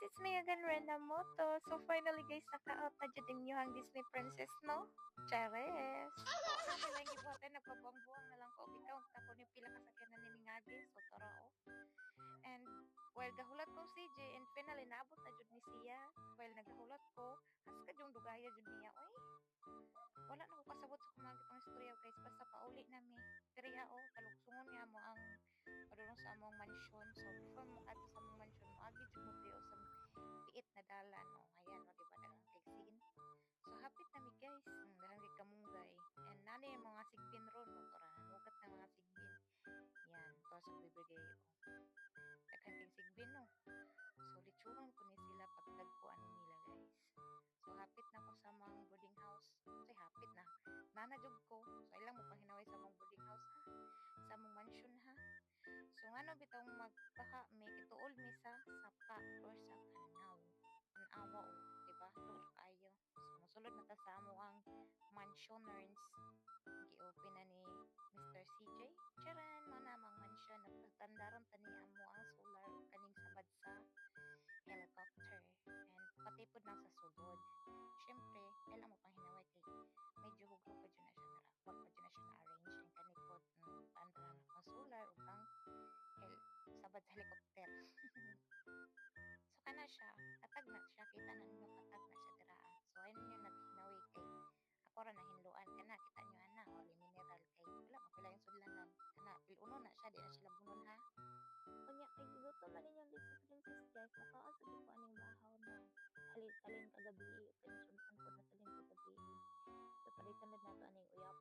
it's me again, Rena Moto. So finally guys, naka-out na dyan din yung Disney Princess, no? Chares! So ano lang gibuhatin, nagpabuang-buang na lang ko. Ikaw, tako ni pila kasakyan na nimingagi. So tara, oh. And while gahulat ko si CJ, and finally naabot na dyan ni siya. While nagahulat ko, haskad yung dugaya dyan niya. Oy, wala na ko kasabot sa kumagi pang istorya guys. Basta pauli na mi. Diriya, oh, taluksungon niya mo ang padulong sa among mansion. So before mo kadto sa among mansion, moagi jud mo tayo sa piit na dalan, no? Ayan, no, diba, dalang kigsin. So, hapit na mi, guys. Dalang kamunggay. And nani yung mga sigbin ron, no? Tora, nanugat ng mga sigbin. Yan, to sa bibigay, oh. Taganting sigbin, no? So, litsuron ko ni sila pagdagpuan nila, guys. So, hapit na ko sa mga boarding house. Kasi hapit na. Nanajog ko. So, ilang mo pang hinaway sa mga boarding house, ha? Sa mga mansion, ha? So, nga no, bitang magpaka, may kituol mi sa sapa or sa kanaw. Tanawa, o, diba? Doon kayo. So, musulod na ta sa amo ang mansioners. Gi-open na ni Mr. CJ. Charan, manamang mansion. Nagtatandaron tani amo ang solar o kaning sabad sa helicopter. And pati po na sa sulod. Siyempre, kailan mo pang hinaway kay medyo hugro pa dyan na siya dara. Wag pa dyan na siya na-arrange. Ang kanipod, taandaran na kang solar o kang sabad sa helicopter. So, kana siya. Katag na siya. Kita na ninyo katag na siya dira. So, ayun nyo naghinawi kay ako ra na hinluan. Kana, kita nyo ana. Wali mineral kay wala. Mapila yung sudlanan. Kana, piluno na siya. Di na sila bunon, ha? Kunya kay gusto man ninyo Disney Princess guys, makaon sa ko aning bahaw na halin kagabi kay sundan po na salin kagabi. So palitan na nato aning uyap